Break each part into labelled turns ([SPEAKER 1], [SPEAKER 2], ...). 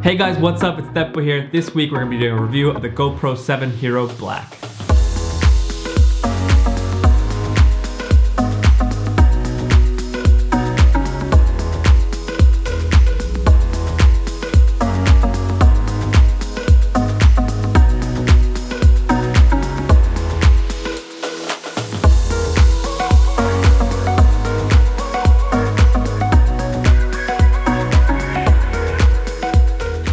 [SPEAKER 1] Hey guys, what's up? It's Teppo here. This week we're going to be doing a review of the GoPro 7 Hero Black.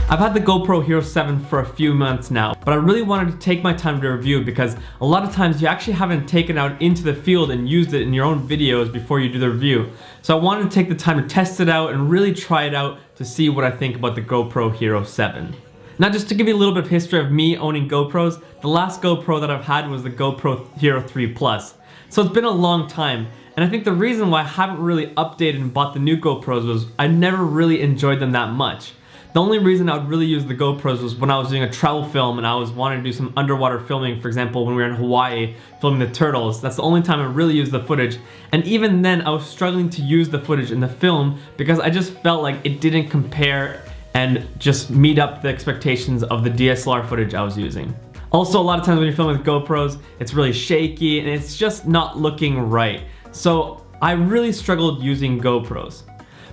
[SPEAKER 1] I've had the GoPro Hero 7 for a few months now, but I really wanted to take my time to review it because a lot of times you actually haven't taken it out into the field and used it in your own videos before you do the review. So I wanted to take the time to test it out and really try it out to see what I think about the GoPro Hero 7. Now, just to give you a little bit of history of me owning GoPros, the last GoPro that I've had was the GoPro Hero 3 Plus. So it's been a long time, and I think the reason why I haven't really updated and bought the new GoPros was I never really enjoyed them that much. The only reason I would really use the GoPros was when I was doing a travel film and I was wanting to do some underwater filming, for example, when we were in Hawaii filming the turtles. That's the only time I really used the footage. And even then, I was struggling to use the footage in the film because I just felt like it didn't compare and just meet up the expectations of the DSLR footage I was using. Also, a lot of times when you're filming with GoPros, it's really shaky and it's just not looking right. So I really struggled using GoPros.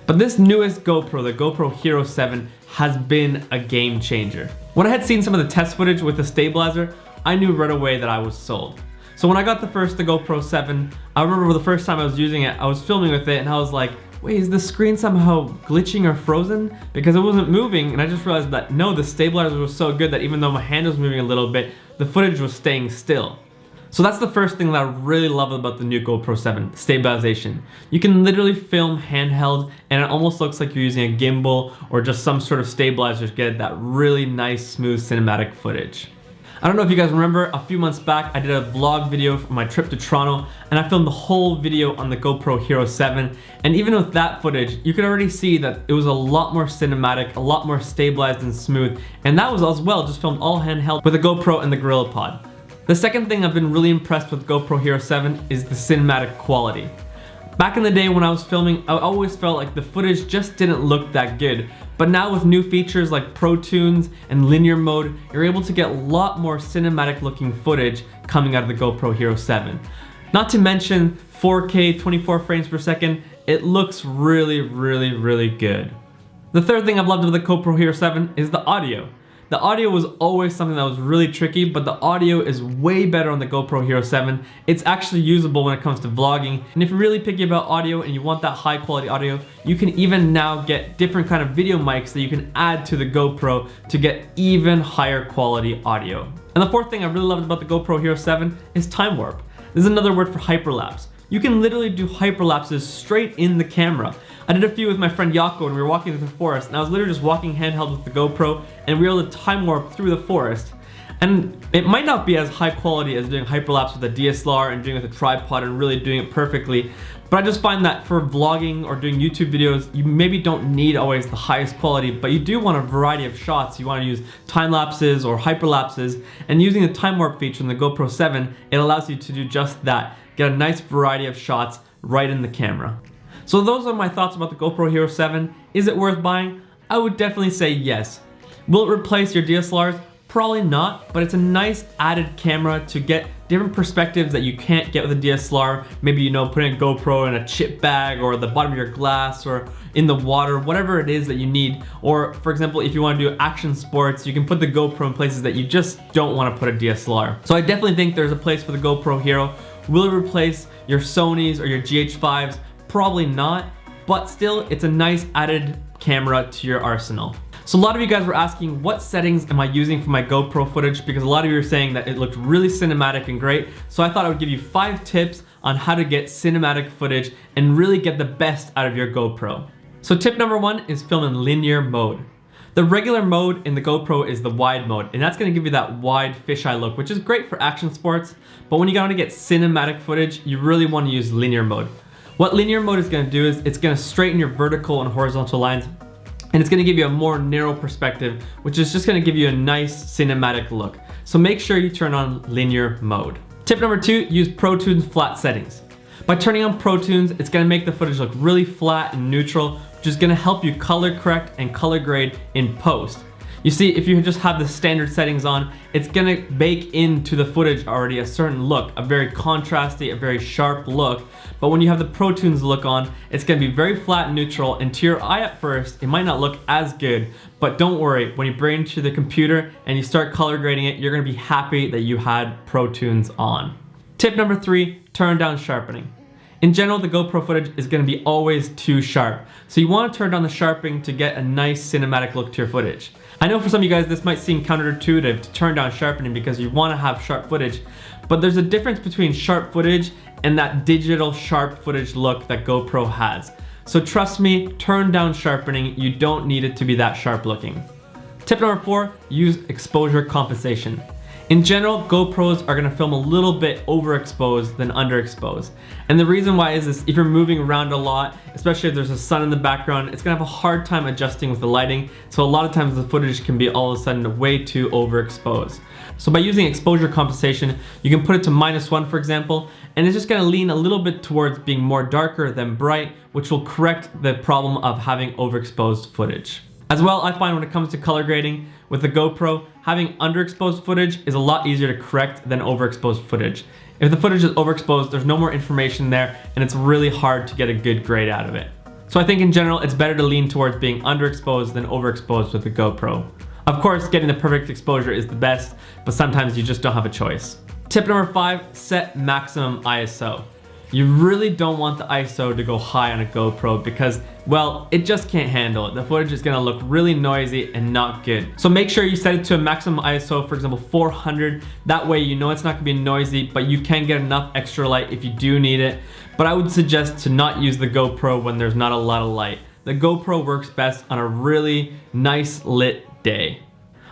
[SPEAKER 1] But this newest GoPro, the GoPro Hero 7, has been a game changer. When I had seen some of the test footage with the stabilizer, I knew right away that I was sold. So when I got the GoPro 7, I remember the first time I was using it, I was filming with it and I was like, wait, is the screen somehow glitching or frozen? Because it wasn't moving, and I just realized that no, the stabilizer was so good that even though my hand was moving a little bit, the footage was staying still. So that's the first thing that I really love about the new GoPro 7, stabilization. You can literally film handheld and it almost looks like you're using a gimbal or just some sort of stabilizer to get that really nice, smooth cinematic footage. I don't know if you guys remember, a few months back I did a vlog video from my trip to Toronto and I filmed the whole video on the GoPro Hero 7, and even with that footage you could already see that it was a lot more cinematic, a lot more stabilized and smooth, and that was as well just filmed all handheld with a GoPro and the GorillaPod. The second thing I've been really impressed with GoPro Hero 7 is the cinematic quality. Back in the day when I was filming, I always felt like the footage just didn't look that good. But now with new features like Pro Tunes and linear mode, you're able to get a lot more cinematic looking footage coming out of the GoPro Hero 7. Not to mention 4K 24 frames per second, it looks really good. The third thing I've loved with the GoPro Hero 7 is the audio. The audio was always something that was really tricky, but the audio is way better on the GoPro Hero 7. It's actually usable when it comes to vlogging. And if you're really picky about audio and you want that high quality audio, you can even now get different kind of video mics that you can add to the GoPro to get even higher quality audio. And the fourth thing I really loved about the GoPro Hero 7 is Timewarp. This is another word for hyperlapse. You can literally do hyperlapses straight in the camera. I did a few with my friend Yako when we were walking through the forest, and I was literally just walking handheld with the GoPro and we were able to time warp through the forest. And it might not be as high quality as doing hyperlapse with a DSLR and doing it with a tripod and really doing it perfectly, but I just find that for vlogging or doing YouTube videos, you maybe don't need always the highest quality, but you do want a variety of shots. You want to use time lapses or hyperlapses, and using the time warp feature in the GoPro 7, it allows you to do just that. Get a nice variety of shots right in the camera. So those are my thoughts about the GoPro Hero 7. Is it worth buying? I would definitely say yes. Will it replace your DSLRs? Probably not, but it's a nice added camera to get different perspectives that you can't get with a DSLR. Maybe, putting a GoPro in a chip bag or the bottom of your glass or in the water, whatever it is that you need. Or for example, if you want to do action sports, you can put the GoPro in places that you just don't want to put a DSLR. So I definitely think there's a place for the GoPro Hero. Will it replace your Sonys or your GH5s? Probably not, but still, it's a nice added camera to your arsenal. So a lot of you guys were asking, what settings am I using for my GoPro footage? Because a lot of you are saying that it looked really cinematic and great. So I thought I would give you 5 tips on how to get cinematic footage and really get the best out of your GoPro. So tip number 1 is film in linear mode. The regular mode in the GoPro is the wide mode, and that's gonna give you that wide fisheye look, which is great for action sports, but when you want to get cinematic footage, you really want to use linear mode. What linear mode is gonna do is it's gonna straighten your vertical and horizontal lines, and it's gonna give you a more narrow perspective, which is just gonna give you a nice cinematic look. So make sure you turn on linear mode. Tip number 2, use Pro Tunes flat settings. By turning on Pro Tunes, it's gonna make the footage look really flat and neutral, which is gonna help you color correct and color grade in post. You see, if you just have the standard settings on, it's gonna bake into the footage already a certain look, a very contrasty, a very sharp look. But when you have the Pro Tunes look on, it's gonna be very flat and neutral, and to your eye at first, it might not look as good, but don't worry, when you bring it to the computer and you start color grading it, you're gonna be happy that you had Pro Tunes on. Tip number 3, turn down sharpening. In general, the GoPro footage is gonna be always too sharp. So you wanna turn down the sharpening to get a nice cinematic look to your footage. I know for some of you guys, this might seem counterintuitive to turn down sharpening because you wanna have sharp footage, but there's a difference between sharp footage and that digital sharp footage look that GoPro has. So trust me, turn down sharpening. You don't need it to be that sharp looking. Tip number 4, use exposure compensation. In general, GoPros are gonna film a little bit overexposed than underexposed. And the reason why is this: if you're moving around a lot, especially if there's a sun in the background, it's gonna have a hard time adjusting with the lighting. So a lot of times the footage can be all of a sudden way too overexposed. So by using exposure compensation, you can put it to -1, for example, and it's just gonna lean a little bit towards being more darker than bright, which will correct the problem of having overexposed footage. As well, I find when it comes to color grading with the GoPro, having underexposed footage is a lot easier to correct than overexposed footage. If the footage is overexposed, there's no more information there, and it's really hard to get a good grade out of it. So I think in general, it's better to lean towards being underexposed than overexposed with the GoPro. Of course, getting the perfect exposure is the best, but sometimes you just don't have a choice. Tip number 5, set maximum ISO. You really don't want the ISO to go high on a GoPro because, well, it just can't handle it. The footage is gonna look really noisy and not good. So make sure you set it to a maximum ISO, for example, 400. That way you know it's not gonna be noisy, but you can get enough extra light if you do need it. But I would suggest to not use the GoPro when there's not a lot of light. The GoPro works best on a really nice lit day.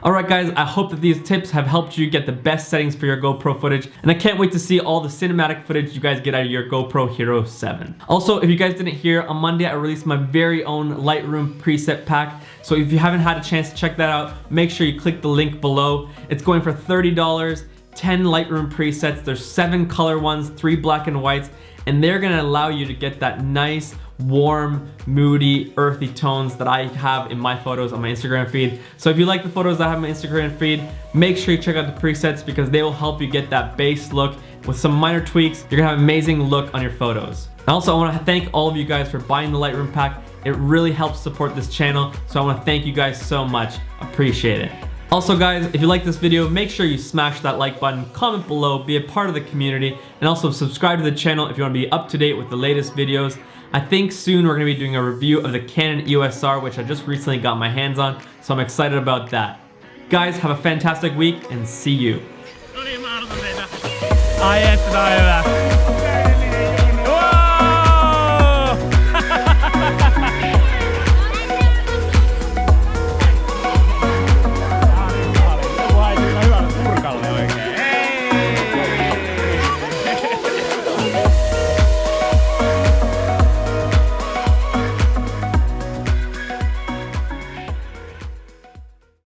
[SPEAKER 1] Alright guys, I hope that these tips have helped you get the best settings for your GoPro footage, and I can't wait to see all the cinematic footage you guys get out of your GoPro Hero 7. Also, if you guys didn't hear, on Monday I released my very own Lightroom preset pack, so if you haven't had a chance to check that out, make sure you click the link below. It's going for $30, 10 Lightroom presets, there's 7 color ones, 3 black and whites, and they're gonna allow you to get that nice, warm, moody, earthy tones that I have in my photos on my Instagram feed. So if you like the photos I have on my Instagram feed, make sure you check out the presets because they will help you get that base look. With some minor tweaks, you're gonna have an amazing look on your photos. And also, I wanna thank all of you guys for buying the Lightroom pack. It really helps support this channel, so I wanna thank you guys so much. Appreciate it. Also guys, if you like this video, make sure you smash that like button, comment below, be a part of the community, and also subscribe to the channel if you want to be up to date with the latest videos. I think soon we're going to be doing a review of the Canon EOS R, which I just recently got my hands on, so I'm excited about that. Guys, have a fantastic week and see you.
[SPEAKER 2] Ai että tää on hyvä.